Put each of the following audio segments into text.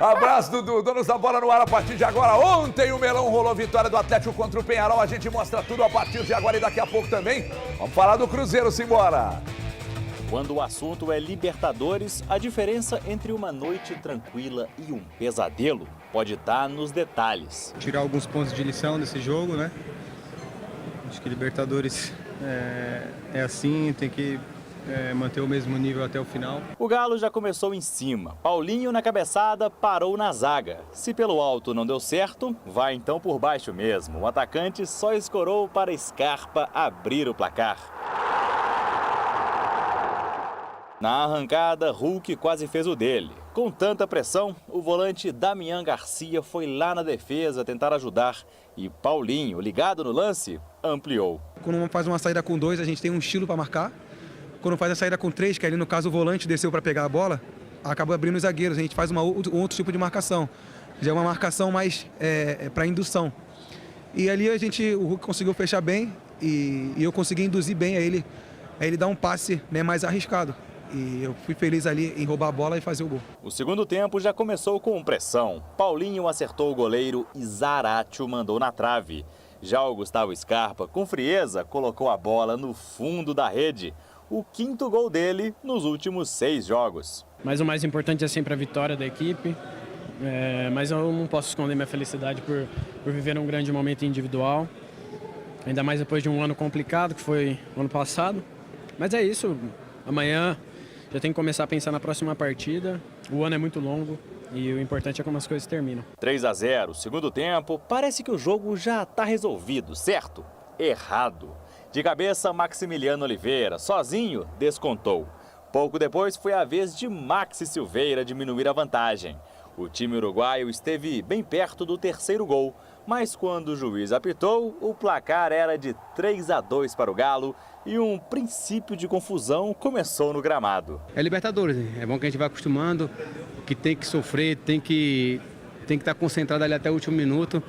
Abraço, Dudu. Donos da bola no ar a partir de agora. Ontem o Melão rolou vitória do Atlético contra o Penharol. A gente mostra tudo a partir de agora e daqui a pouco também. Vamos falar do Cruzeiro, simbora. Quando o assunto é Libertadores, a diferença entre uma noite tranquila e um pesadelo pode estar nos detalhes. Tirar alguns pontos de lição desse jogo, né? Acho que Libertadores é assim, tem que manter o mesmo nível até o final. O Galo já começou em cima. Paulinho na cabeçada parou na zaga. Se pelo alto não deu certo, vai então por baixo mesmo. O atacante só escorou para Scarpa abrir o placar. Na arrancada, Hulk quase fez o dele. Com tanta pressão, o volante Damian Garcia foi lá na defesa tentar ajudar. E Paulinho, ligado no lance, ampliou. Quando faz uma saída com 2, a gente tem um estilo para marcar. Quando faz a saída com 3, que ali no caso o volante desceu para pegar a bola, acabou abrindo os zagueiros. A gente faz outro tipo de marcação. Já é uma marcação mais para indução. E ali o Hulk conseguiu fechar bem e eu consegui induzir bem a ele dar um passe, né, mais arriscado. E eu fui feliz ali em roubar a bola e fazer o gol. O segundo tempo já começou com pressão. Paulinho acertou o goleiro e Zaratio mandou na trave. Já o Gustavo Scarpa, com frieza, colocou a bola no fundo da rede. O quinto gol dele nos últimos 6 jogos. Mas o mais importante é sempre a vitória da equipe. Mas eu não posso esconder minha felicidade por viver um grande momento individual. Ainda mais depois de um ano complicado, que foi o ano passado. Mas é isso, amanhã já tem que começar a pensar na próxima partida. O ano é muito longo e o importante é como as coisas terminam. 3-0, segundo tempo, parece que o jogo já está resolvido, certo? Errado. De cabeça, Maximiliano Oliveira, sozinho, descontou. Pouco depois foi a vez de Maxi Silveira diminuir a vantagem. O time uruguaio esteve bem perto do terceiro gol, mas quando o juiz apitou, o placar era de 3-2 para o Galo e um princípio de confusão começou no gramado. É Libertadores, né? É bom que a gente vai acostumando, que tem que sofrer, tem que estar concentrado ali até o último minuto.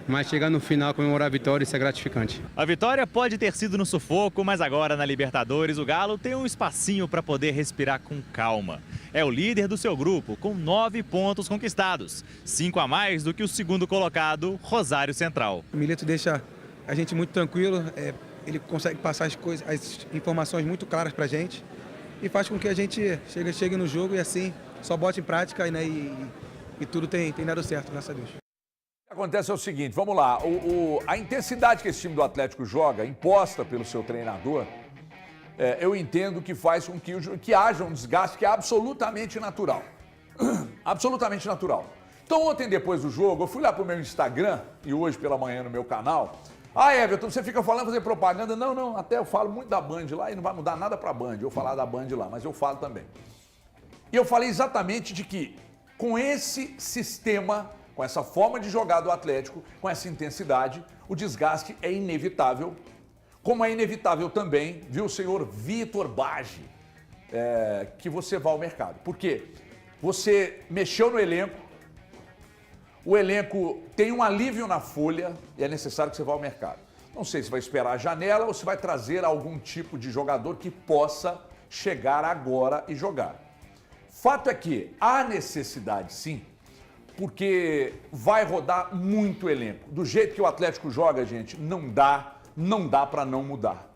Mas chegar no final, comemorar a vitória, isso é gratificante. A vitória pode ter sido no sufoco, mas agora na Libertadores o Galo tem um espacinho para poder respirar com calma. É o líder do seu grupo, com 9 pontos conquistados, 5 a mais do que o segundo colocado, Rosário Central. O Milito deixa a gente muito tranquilo, ele consegue passar as informações muito claras para a gente e faz com que a gente chegue no jogo e assim só bote em prática e tudo tem dado certo, graças a Deus. O que acontece é o seguinte, vamos lá, a intensidade que esse time do Atlético joga, imposta pelo seu treinador, eu entendo que faz com que haja um desgaste que é absolutamente natural. Absolutamente natural. Então ontem, depois do jogo, eu fui lá pro meu Instagram e hoje pela manhã no meu canal. Everton, você fica falando, fazer propaganda. Não, até eu falo muito da Band lá e não vai mudar nada pra Band, eu falar da Band lá, mas eu falo também. E eu falei exatamente de que com esse sistema, com essa forma de jogar do Atlético, com essa intensidade, o desgaste é inevitável. Como é inevitável também, viu, senhor Vitor Bage, que você vá ao mercado. Por quê? Você mexeu no elenco, o elenco tem um alívio na folha e é necessário que você vá ao mercado. Não sei se vai esperar a janela ou se vai trazer algum tipo de jogador que possa chegar agora e jogar. Fato é que há necessidade, sim, porque vai rodar muito elenco. Do jeito que o Atlético joga, gente, não dá para não mudar.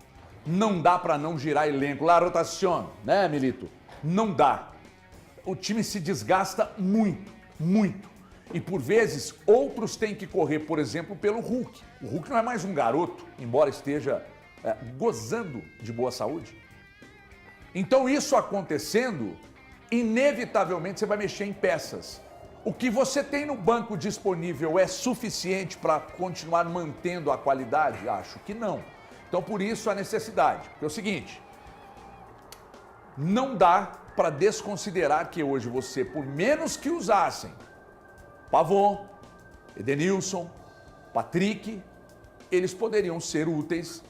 Não dá para não girar elenco. La rotação, né, Milito? Não dá. O time se desgasta muito, muito. E por vezes, outros têm que correr, por exemplo, pelo Hulk. O Hulk não é mais um garoto, embora esteja gozando de boa saúde. Então, isso acontecendo, inevitavelmente você vai mexer em peças. O que você tem no banco disponível é suficiente para continuar mantendo a qualidade? Acho que não. Então, por isso, a necessidade. Porque é o seguinte, não dá para desconsiderar que hoje você, por menos que usassem Pavon, Edenilson, Patrick, eles poderiam ser úteis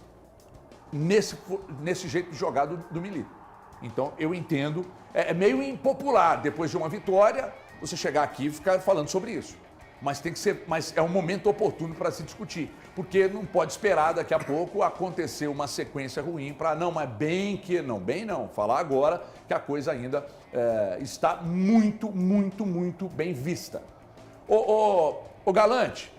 nesse jeito de jogar do Milito. Então, eu entendo, é meio impopular, depois de uma vitória, você chegar aqui e ficar falando sobre isso. mas é um momento oportuno para se discutir, porque não pode esperar daqui a pouco acontecer uma sequência ruim para mas bem não, falar agora que a coisa ainda está muito, muito, muito bem vista. Ô Galante,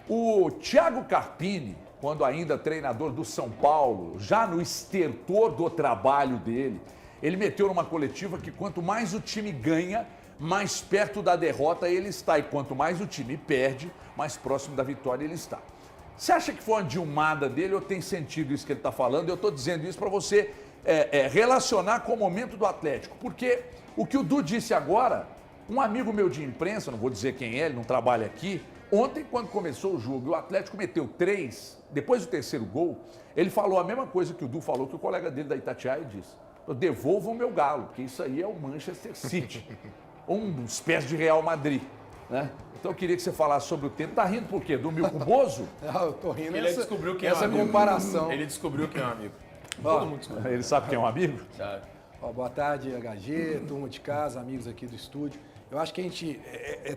o Thiago Carpini, quando ainda treinador do São Paulo, já no estertor do trabalho dele, ele meteu numa coletiva que quanto mais o time ganha, mais perto da derrota ele está. E quanto mais o time perde, mais próximo da vitória ele está. Você acha que foi uma dilmada dele ou tem sentido isso que ele está falando? Eu estou dizendo isso para você relacionar com o momento do Atlético. Porque o que o Du disse agora, um amigo meu de imprensa, não vou dizer quem é, ele não trabalha aqui, ontem, quando começou o jogo e o Atlético meteu 3, depois do terceiro gol, ele falou a mesma coisa que o Du falou, que o colega dele da Itatiaia disse. Devolvam o meu galo, porque isso aí é o Manchester City. Uns pés de Real Madrid, né? Então eu queria que você falasse sobre o tempo. Tá rindo por quê? Dormiu com o Bozo? Não, eu tô rindo Ele descobriu quem essa é um amigo. comparação. Ele descobriu quem é um amigo. Todo mundo descobriu. Ele sabe quem é um amigo? Sabe. Boa tarde, HG, turma de casa, amigos aqui do estúdio. Eu acho que a gente,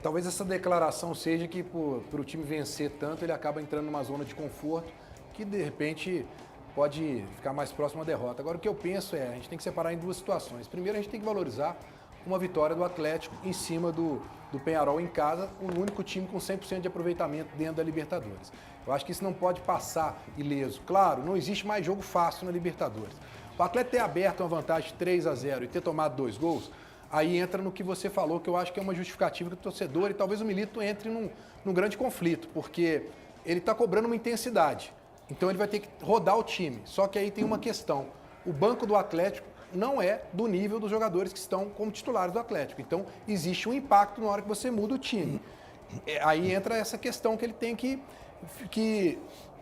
talvez essa declaração seja que para o time vencer tanto, ele acaba entrando numa zona de conforto que de repente pode ficar mais próximo à derrota. Agora o que eu penso a gente tem que separar em duas situações. Primeiro, a gente tem que valorizar uma vitória do Atlético em cima do Peñarol em casa, o único time com 100% de aproveitamento dentro da Libertadores. Eu acho que isso não pode passar ileso. Claro, não existe mais jogo fácil na Libertadores. O Atlético ter aberto uma vantagem de 3-0 e ter tomado 2 gols, aí entra no que você falou, que eu acho que é uma justificativa que o torcedor e talvez o Milito entre num grande conflito, porque ele está cobrando uma intensidade. Então ele vai ter que rodar o time. Só que aí tem uma questão. O banco do Atlético não é do nível dos jogadores que estão como titulares do Atlético. Então existe um impacto na hora que você muda o time. Aí entra essa questão que ele tem que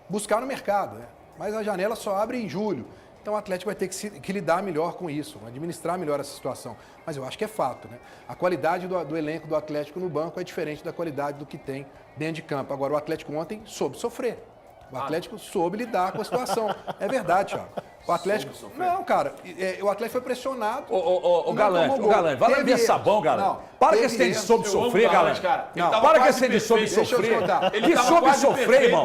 buscar no mercado, né? Mas a janela só abre em julho. Então o Atlético vai ter que lidar melhor com isso, administrar melhor essa situação. Mas eu acho que é fato, né? A qualidade do elenco do Atlético no banco é diferente da qualidade do que tem dentro de campo. Agora o Atlético ontem soube sofrer. O Atlético soube lidar com a situação. É verdade, Thiago. O Atlético... Não, cara, o Atlético foi pressionado. Ô, Galante, vai lá ver sabão, Galante. Para que esse tem de soube sofrer, Galante. Para que esse tem de soube sofrer. Ele soube sofrer, irmão.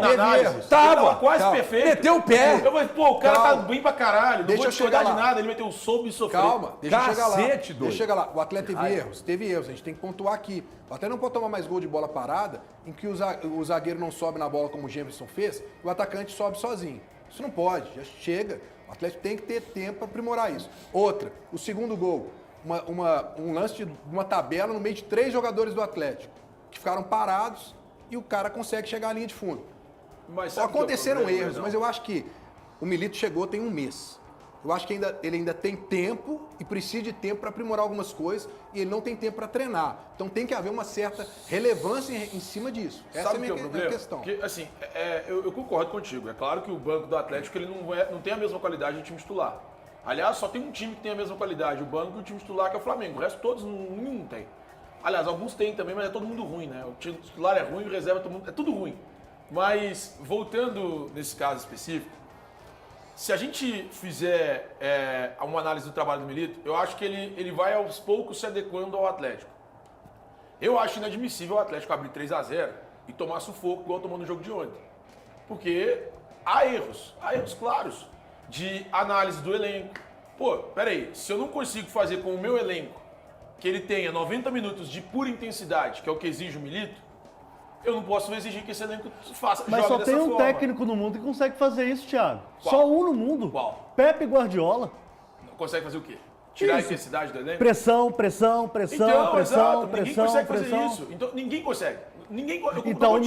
Tava quase perfeito. Meteu o pé. O cara tá bem pra caralho. Não vou discordar de nada. Ele meteu soube sofrer. Calma, deixa eu chegar lá. Cacete, doido. Deixa eu chegar lá. O Atlético teve erros. A gente tem que pontuar aqui. O Atlético não pode tomar mais gol de bola parada em que o zagueiro não sobe na bola como o Gemerson fez, e o atacante sobe sozinho. Isso não pode, já chega. O Atlético tem que ter tempo para aprimorar isso. Outra, o segundo gol, um lance de uma tabela no meio de 3 jogadores do Atlético, que ficaram parados e o cara consegue chegar à linha de fundo. Mas aconteceram erros, mas eu acho que o Milito chegou tem um mês. Eu acho que ele ainda tem tempo e precisa de tempo para aprimorar algumas coisas e ele não tem tempo para treinar. Então tem que haver uma certa relevância em cima disso. Essa Sabe é a minha questão. Porque, assim, eu concordo contigo. É claro que o banco do Atlético ele não tem a mesma qualidade do time titular. Aliás, só tem um time que tem a mesma qualidade, o banco e o time titular, que é o Flamengo. O resto todos nenhum tem. Aliás, alguns têm também, mas é todo mundo ruim, né? O time titular é ruim, o reserva é tudo ruim. Mas, voltando nesse caso específico, se a gente fizer uma análise do trabalho do Milito, eu acho que ele vai aos poucos se adequando ao Atlético. Eu acho inadmissível o Atlético abrir 3-0 e tomar sufoco igual tomou no jogo de ontem. Porque há erros claros de análise do elenco. Pô, peraí, se eu não consigo fazer com o meu elenco que ele tenha 90 minutos de pura intensidade, que é o que exige o Milito, eu não posso exigir que esse elenco faça. Mas só tem um técnico no mundo que consegue fazer isso, Thiago. Só um no mundo. Qual? Pepe Guardiola. Consegue fazer o quê? Tirar a intensidade do elenco? Pressão. Exato. Ninguém consegue fazer isso. Então, ninguém consegue. Então o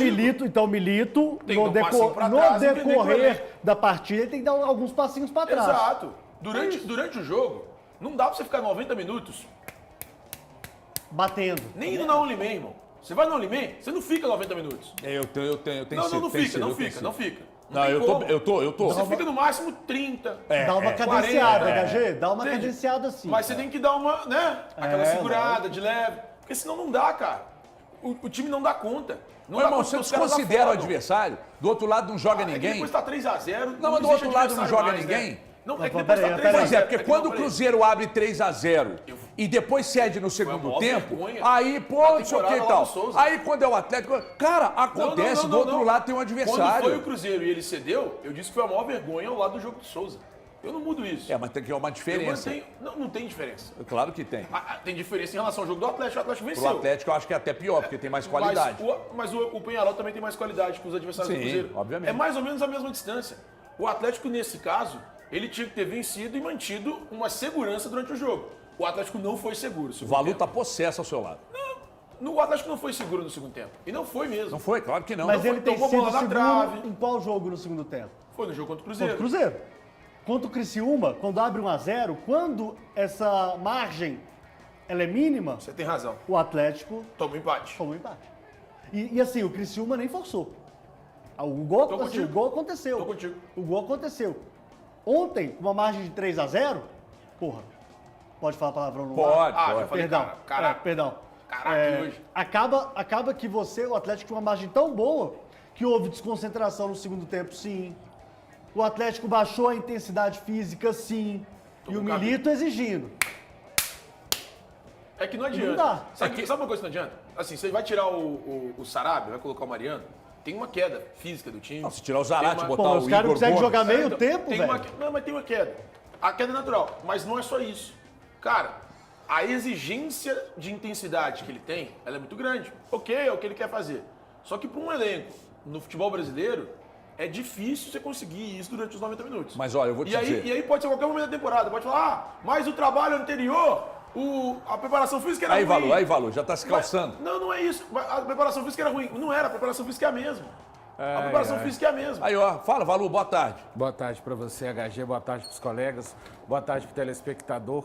Milito, no decorrer da partida, ele tem que dar alguns passinhos para trás. Exato. Durante o jogo, não dá pra você ficar 90 minutos batendo. Nem indo na Unliman, irmão. Você vai na Unliman, você não fica 90 minutos. Eu tenho Não fica. Eu tô. Você fica no máximo 30. Dá uma cadenciada, HG. Dá uma cadenciada assim. Mas você tem que dar uma, né? Aquela segurada de leve. Porque senão não dá, cara. O time não dá conta. Não, irmão, você desconsidera o adversário. Do outro lado não joga ninguém. Depois tá 3-0. Não, mas do outro lado não joga ninguém. Não, é que Mas depois peraí, tá peraí. 3 a 0. Pois é, porque que quando eu o falei. Cruzeiro abre 3-0 e depois cede no segundo maior tempo, vergonha aí, pô, da não sei o que e temporada lá tal. do Souza. Aí quando é o Atlético, cara, acontece, do outro lado tem um Quando adversário. foi o Cruzeiro e ele cedeu, eu disse que foi a maior vergonha ao lado do jogo do Souza. Eu não mudo isso. É, mas tem que ter uma Eu diferença. mantenho... Não tem diferença. Claro que tem. Tem diferença em relação ao jogo do Atlético. O Atlético venceu. Pro Atlético eu acho que é até pior, porque tem mais qualidade. Mas o Penharol também tem mais qualidade que os adversários Sim, do Cruzeiro. obviamente. É mais ou menos a mesma distância. O Atlético, nesse caso, ele tinha que ter vencido e mantido uma segurança durante o jogo. O Atlético não foi seguro. O Valu tá possesso ao seu lado. O Atlético não foi seguro no segundo tempo. E não foi mesmo. Não foi? Claro que não. Mas ele tem tomou sido bola na seguro trave. em qual jogo no segundo tempo? Foi no jogo contra o Contra Cruzeiro. o Cruzeiro. Contra o Criciúma, quando abre 1-0, quando essa margem ela é mínima, Você tem razão. o Atlético Toma um empate. tomou um empate. E assim, o Criciúma nem forçou. O gol, Tô assim, contigo. o gol aconteceu. Tô contigo. O gol aconteceu. Ontem, com uma margem de 3-0, porra, pode falar palavrão no Pode, Ah, já pode. falei, Perdão, caraca. perdão. Caraca, hoje. Acaba que você, o Atlético, tinha uma margem tão boa que houve desconcentração no segundo tempo, sim. O Atlético baixou a intensidade física, sim. E o Milito exigindo. É que não adianta. Não dá. Sabe uma coisa que não adianta? Assim, você vai tirar o Sarabia, vai colocar o Mariano, tem uma queda física do time. Não, se tirar o Zarate, Tem uma- botar Pô, o os caras não Igor conseguem Gomes. jogar meio Então, tempo, tem velho. Não, mas tem uma queda. A queda é natural, mas não é só isso. Cara, a exigência de intensidade que ele tem, ela é muito grande. Ok, é o que ele quer fazer. Só que para um elenco no futebol brasileiro, é difícil você conseguir isso durante os 90 minutos. Mas olha, eu vou te dizer. E aí pode ser qualquer momento da temporada. Pode falar, mas o trabalho anterior, a preparação física era ruim. Aí, Valu, já tá se calçando. Não é isso. A preparação física era ruim. Não era, a preparação física é a mesma. A preparação física é a mesma. Aí, ó, fala, Valu, boa tarde. Boa tarde para você, HG. Boa tarde para os colegas. Boa tarde para o telespectador.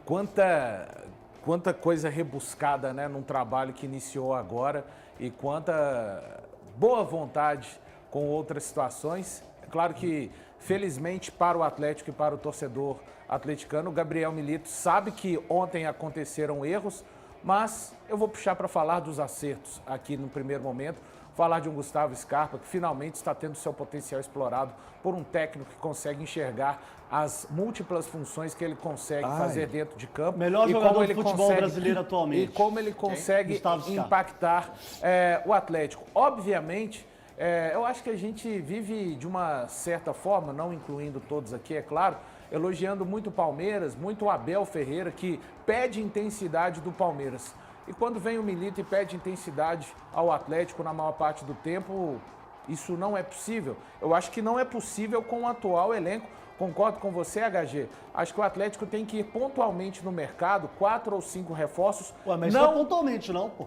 Quanta coisa rebuscada, né, num trabalho que iniciou agora e quanta boa vontade com outras situações. É claro que, felizmente, para o Atlético e para o torcedor atleticano, o Gabriel Milito sabe que ontem aconteceram erros, mas eu vou puxar para falar dos acertos aqui no primeiro momento. Falar de um Gustavo Scarpa que finalmente está tendo seu potencial explorado por um técnico que consegue enxergar as múltiplas funções que ele consegue fazer dentro de campo. Melhor e jogador como de ele futebol consegue- brasileiro atualmente. E como ele consegue Gustavo Scarpa. impactar o Atlético. Obviamente, eu acho que a gente vive de uma certa forma, não incluindo todos aqui, é claro, elogiando muito o Palmeiras, muito o Abel Ferreira, que pede intensidade do Palmeiras. E quando vem o Milito e pede intensidade ao Atlético na maior parte do tempo, isso não é possível. Eu acho que não é possível com o atual elenco. Concordo com você, HG. Acho que o Atlético tem que ir pontualmente no mercado, 4 ou 5 reforços. Ué, mas não é pontualmente, não, pô.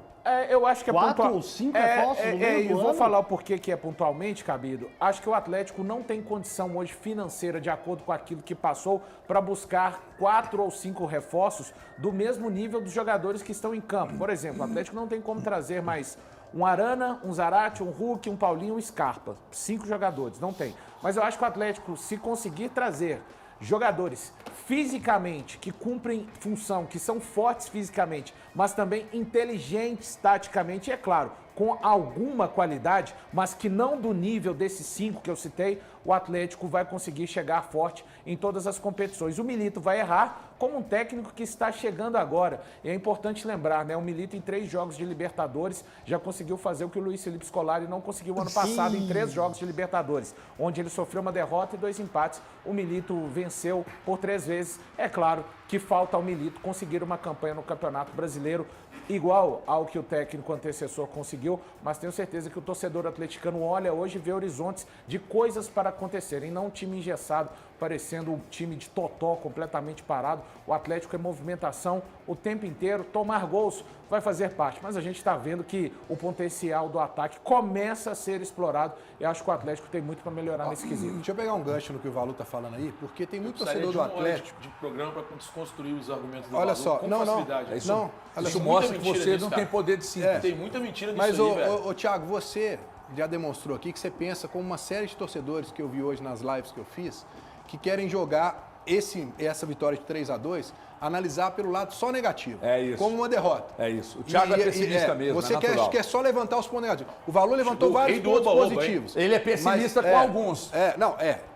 Eu acho que é 4 pontual. ou 5 reforços no meio E do vou ano? falar o porquê que é pontualmente, Cabido. Acho que o Atlético não tem condição hoje financeira, de acordo com aquilo que passou, para buscar 4 ou 5 reforços do mesmo nível dos jogadores que estão em campo. Por exemplo, o Atlético não tem como trazer mais um Arana, um Zarate, um Hulk, um Paulinho, um Scarpa. 5 jogadores, não tem. Mas eu acho que o Atlético, se conseguir trazer jogadores fisicamente, que cumprem função, que são fortes fisicamente, mas também inteligentes taticamente, e é claro, com alguma qualidade, mas que não do nível desses 5 que eu citei, o Atlético vai conseguir chegar forte em todas as competições. O Milito vai errar como um técnico que está chegando agora. E é importante lembrar, né? O Milito em 3 jogos de Libertadores já conseguiu fazer o que o Luiz Felipe Scolari não conseguiu ano passado em 3 jogos de Libertadores, onde ele sofreu uma derrota e 2 empates. O Milito venceu por 3 vezes. É claro que falta ao Milito conseguir uma campanha no Campeonato Brasileiro igual ao que o técnico antecessor conseguiu, mas tenho certeza que o torcedor atleticano olha hoje e vê horizontes de coisas para acontecerem, não um time engessado, parecendo um time de totó completamente parado. O Atlético é movimentação o tempo inteiro, tomar gols vai fazer parte, mas a gente está vendo que o potencial do ataque começa a ser explorado e acho que o Atlético tem muito para melhorar nesse quesito. Deixa eu pegar um gancho no que o Valu tá falando aí, porque tem muito torcedor do Precisaria de uma hora Atlético. de programa para desconstruir os argumentos do Olha Valu só, com não, facilidade. não, Isso, não, olha isso só, mostra muita que mentira você nisso, não cara. tem poder de síntese. Tem muita mentira nisso Mas, aí, velho. ô, Thiago, você já demonstrou aqui que você pensa como uma série de torcedores que eu vi hoje nas lives que eu fiz, que querem jogar essa vitória de 3-2, analisar pelo lado só negativo. É isso. Como uma derrota. É isso. O Thiago é pessimista mesmo, Você é natural. quer só levantar os pontos negativos. O Valor levantou vários pontos positivos. Ele é pessimista com alguns.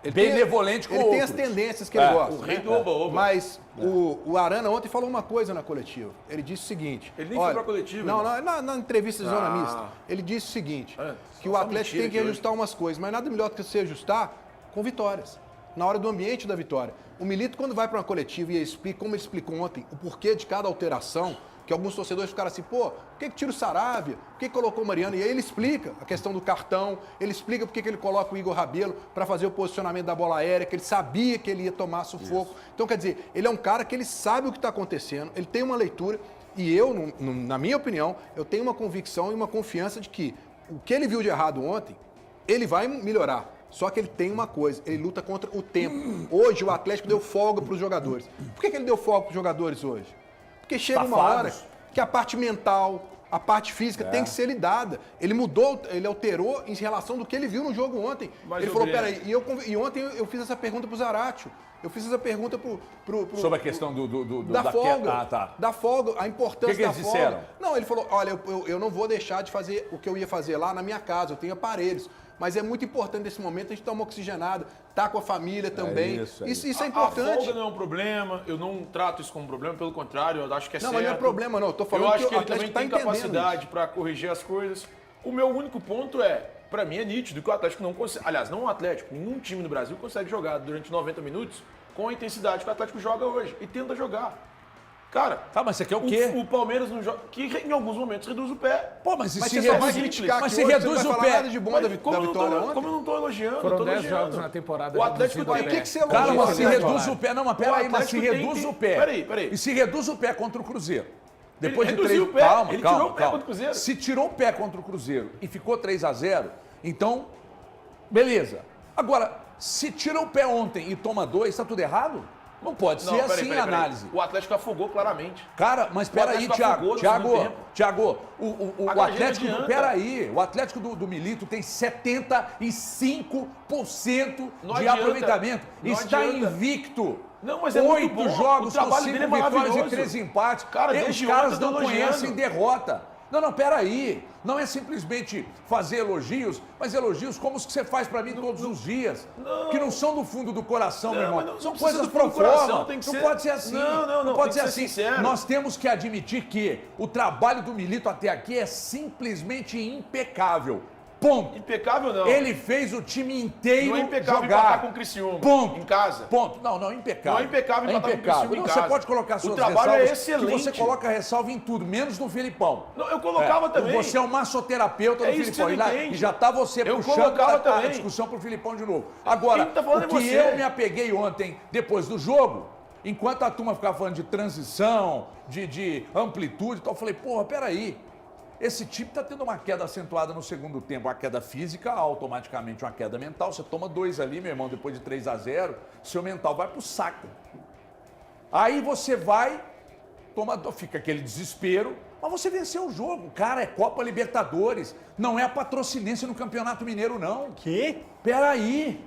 Ele Benevolente com Ele outros. tem as tendências que ele gosta. O rei do oba-oba. Mas o Arana ontem falou uma coisa na coletiva. Ele disse o seguinte... Ele nem foi pra coletiva? Não, na entrevista de zona mista. Ele disse o seguinte, que o Atlético tem que ajustar umas coisas, mas nada melhor do que você ajustar com vitórias. Na hora do ambiente da vitória. O Milito, quando vai para uma coletiva e explica, como ele explicou ontem, o porquê de cada alteração, que alguns torcedores ficaram assim, pô, por que tira o Saravia? Por que colocou o Mariano? E aí ele explica a questão do cartão, ele explica por que ele coloca o Igor Rabelo para fazer o posicionamento da bola aérea, que ele sabia que ele ia tomar sufoco. Então, quer dizer, ele é um cara que ele sabe o que está acontecendo, ele tem uma leitura, e eu, na minha opinião, eu tenho uma convicção e uma confiança de que o que ele viu de errado ontem, ele vai melhorar. Só que ele tem uma coisa, ele luta contra o tempo. Hoje o Atlético deu folga para os jogadores. Por que ele deu folga para os jogadores hoje? Porque chega uma hora que a parte mental, a parte física tem que ser lidada. Ele mudou, ele alterou em relação do que ele viu no jogo ontem. Mas ele falou, peraí, e ontem eu fiz essa pergunta pro Zaratio. Eu fiz essa pergunta sobre a questão da folga. Ah, tá. Da folga, a importância que da eles folga. disseram? Não, ele falou, olha, eu não vou deixar de fazer o que eu ia fazer lá na minha casa, eu tenho aparelhos. Mas é muito importante nesse momento a gente estar oxigenado, tá com a família também. Isso é importante. A folga não é um problema, eu não trato isso como problema, pelo contrário, eu acho que é certo. Não, mas não é problema não, eu tô falando eu acho que que o ele também Atlético tem capacidade para corrigir as coisas. O meu único ponto para mim é nítido que o Atlético não consegue, aliás, não o Atlético, nenhum time no Brasil consegue jogar durante 90 minutos com a intensidade que o Atlético joga hoje e tenta jogar. Cara, tá, mas você quer o quê? O Palmeiras não joga, que em alguns momentos reduz o pé. Pô, mas se você reduz, só vai criticar mas que se hoje reduz você não o vai falar pé. nada de bom da vitória ontem? Como eu não tô elogiando, Foram eu tô 10 elogiando. jogos na temporada. O Atlético Por que você elogia? Cara, mas se Atlético? reduz o pé. Não, mas peraí, mas se reduz o pé. Peraí. E se reduz o pé contra o Cruzeiro? Depois Ele de reduziu o pé. Calma, Ele calma, tirou o pé calma. contra o Cruzeiro. Se tirou o pé contra o Cruzeiro e ficou 3-0, então, beleza. Agora, se tira o pé ontem e toma 2, tá tudo errado? Não pode ser assim a análise. O Atlético afogou claramente. Cara, mas peraí, Thiago. Thiago, o Atlético do. Peraí, o Atlético do Milito tem 75% de aproveitamento. Está invicto. Não, mas é muito 8 bom. jogos O com trabalho 5 dele é vitórias e maravilhoso. 3 empates. Cara, Os desde caras ontem eu não tô elogiando. conhecem derrota. Não, peraí. Não é simplesmente fazer elogios, mas elogios como os que você faz pra mim todos os dias. Que não são do fundo do coração, meu irmão. São coisas pro forma. Não pode ser assim. Não pode ser assim. Sincero. Nós temos que admitir que o trabalho do Milito até aqui é simplesmente impecável. Ponto. Impecável não. Ele fez o time inteiro Não é impecável jogar. empatar com o Criciúma. Ponto. Em casa. Ponto. Não, impecável. Não é impecável empatar com o Criciúma em Não, casa. você pode colocar suas O trabalho é ressalvas, excelente. que você coloca ressalva em tudo, menos no Filipão. Não, eu colocava também. Você é um massoterapeuta É do isso que Filipão. você não entende. E já tá você Eu puxando colocava a também. discussão pro Filipão de novo. Agora, Quem tá falando o é que você. eu me apeguei ontem, depois do jogo, enquanto a turma ficava falando de transição, de amplitude e tal, eu falei, porra, peraí. Esse time está tendo uma queda acentuada no segundo tempo, uma queda física, automaticamente uma queda mental. Você toma 2 ali, meu irmão, depois de 3-0, seu mental vai pro saco. Aí você vai, fica aquele desespero, mas você venceu o jogo. Cara, é Copa Libertadores, não é a Patrocinense no Campeonato Mineiro, não. Que? Peraí.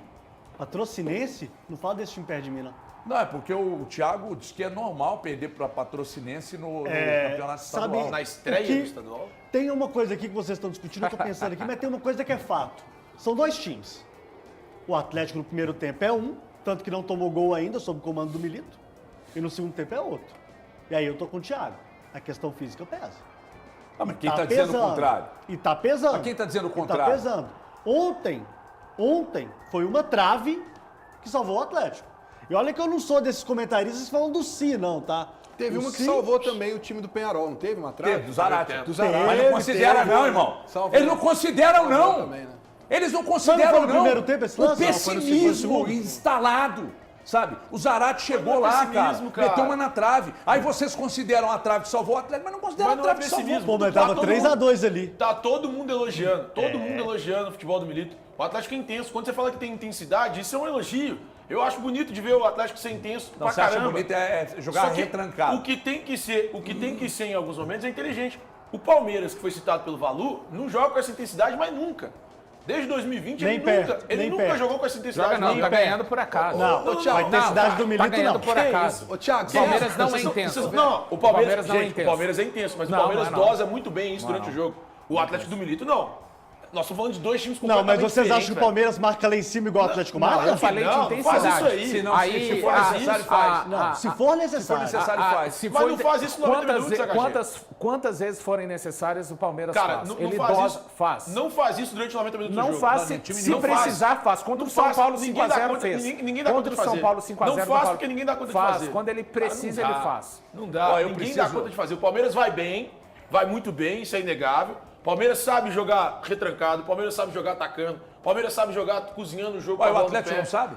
Patrocinense? Não fala desse time perto de mim, não. Não, é porque o Thiago disse que é normal perder para Patrocinense no Campeonato Estadual. sabe- Na estreia O que- do estadual. Tem uma coisa aqui que vocês estão discutindo, eu tô pensando aqui, mas tem uma coisa que é fato. São 2 times. O Atlético no primeiro tempo é um, tanto que não tomou gol ainda, sob o comando do Milito. E no segundo tempo é outro. E aí eu tô com o Thiago. A questão física pesa. Ah, mas quem está dizendo o contrário? E tá pesando. Mas quem está dizendo o E contrário? tá pesando. Ontem foi uma trave que salvou o Atlético. E olha que eu não sou desses comentaristas falando do Si, não, tá? Teve O uma que Si- salvou também o time do Penharol, não teve uma trave? Teve, do Zarate. Do Zarate. Mas não considera teve, não, irmão. salvou. Eles não consideram Salvou não. também, né? Eles não Mas consideram não foi no não. primeiro tempo esse O lance? Não, foi no pessimismo segundo. instalado. Sabe? O Zarate chegou não é lá, pessimismo, cara. meteu uma na trave. Aí vocês consideram a trave que salvou o Atlético, mas não consideram Mas a não é trave que salvou. pessimismo. Pô, mas Tá tava todo 3-2 ali. Tá todo mundo elogiando. Todo mundo elogiando o futebol do Milito. O Atlético é intenso. Quando você fala que tem intensidade, isso é um elogio. Eu acho bonito de ver o Atlético ser intenso Não, pra você acha caramba. bonito é jogar Só que retrancado. O que tem que ser em alguns momentos é inteligente. O Palmeiras, que foi citado pelo Valu, não joga com essa intensidade mais nunca. Desde 2020 Nem ele perto, nunca, ele nem nunca perto. jogou com essa intensidade. Joga não, nem tá perto. ganhando por acaso. Não, Ô, Thiago, a intensidade do Milito tá ganhando não. por acaso. Ô, Thiago, O Palmeiras não é Vocês- intenso. vocês- Não, o Palmeiras, não é gente, intenso. o Palmeiras é intenso, mas Não, o Palmeiras não é não. dosa muito bem isso durante o jogo. O Atlético do Milito, não. Nós estamos falando de dois times Não, completamente mas vocês acham que o diferentes, Palmeiras marca lá em cima igual o Atlético Não, marca? eu falei de não, intensidade. faz isso aí. Se não, se for necessário, faz. Se for necessário. necessário, faz. Se Mas for não faz isso 90 minutos, quantas vezes forem necessárias o Palmeiras Cara, faz? não Ele faz dosa, isso. faz. Não faz isso durante 90 minutos do Não jogo. faz, Não, time se não faz. precisar, faz. Contra Não o São faz, Paulo ninguém dá 5x0 conta- fez. ninguém dá conta Contra de o São fazer. Paulo 5x0. Não faz porque ninguém dá conta de faz. fazer. Quando ele precisa, Não ele dá. faz. Não dá, Ó, eu ninguém preciso- dá conta de fazer. O Palmeiras vai bem, vai muito bem, isso é inegável. O Palmeiras sabe jogar retrancado, o Palmeiras sabe jogar atacando, o Palmeiras sabe jogar cozinhando o jogo. Ué, com a o bola no Atlético pé. não sabe?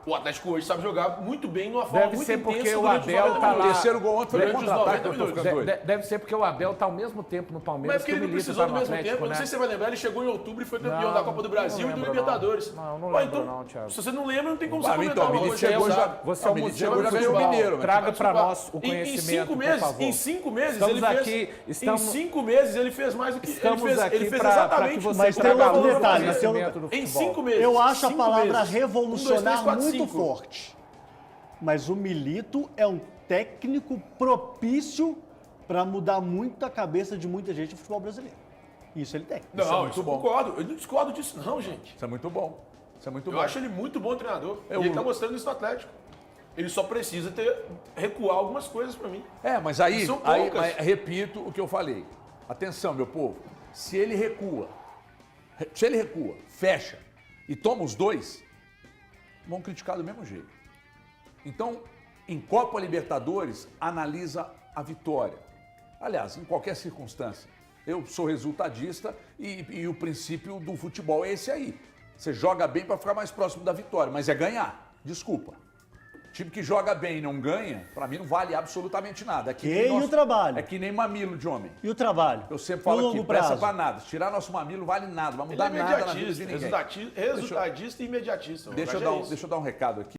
O Atlético hoje sabe jogar muito bem, numa forma Deve muito ser porque intensa o durante os Abel 90 tá minutos. lá. O terceiro gol ontem foi Durante os contra-ataque, 90 eu tô minutos. ficando doido. Deve ser porque o Abel tá ao mesmo tempo no Mas é Palmeiras porque que o ele não Milito precisou tá do no mesmo Atlético, tempo. Eu né? não sei se você vai lembrar, ele chegou em outubro e foi campeão Não, da Copa do Brasil não e do lembro, Libertadores. não. Não Pô, lembro então, não, Thiago. se você não lembra, não tem como você Ah, comentar então, o uma Milito coisa. chegou Você já- sabe. Você é o Milito museu chegou do já ganhou o futebol. Mineiro, mas Traga Mas, pra desculpa, nós o em conhecimento, 5 meses, por favor. em 5 meses Estamos ele fez, aqui, estamos- em 5 meses ele fez mais do que Estamos ele fez, aqui ele fez pra que exatamente você Mas tem traga outro luz ao detalhe, conhecimento do em futebol. 5 meses. Eu acho a 5 palavra meses. revolucionar 1, 2, 3, 4, muito 5. forte. Mas o Milito é um técnico propício para mudar muito a cabeça de muita gente no futebol brasileiro. Isso ele tem. Não, isso eu concordo. Eu não discordo disso não, gente. Isso é muito bom. Isso é muito Eu bom. acho ele muito bom treinador. Eu- E ele tá mostrando isso no Atlético. Ele só precisa recuar algumas coisas pra mim. É, mas aí, São aí poucas. mas repito o que eu falei. Atenção, meu povo. Se ele recua, fecha e toma os dois, vão criticar do mesmo jeito. Então, em Copa Libertadores, analisa a vitória. Aliás, em qualquer circunstância. Eu sou resultadista e o princípio do futebol é esse aí. Você joga bem para ficar mais próximo da vitória, mas é ganhar. Desculpa. Time que joga bem e não ganha, para mim não vale absolutamente nada. É que nem E o trabalho? É que nem mamilo de homem. E o trabalho? Eu sempre No falo aqui, longo presta prazo? pra nada. Se tirar nosso mamilo, vale nada. Não vai Ele é mudar nada na vida de imediatista, ninguém. resultadista e imediatista. Deixa eu dar um recado aqui.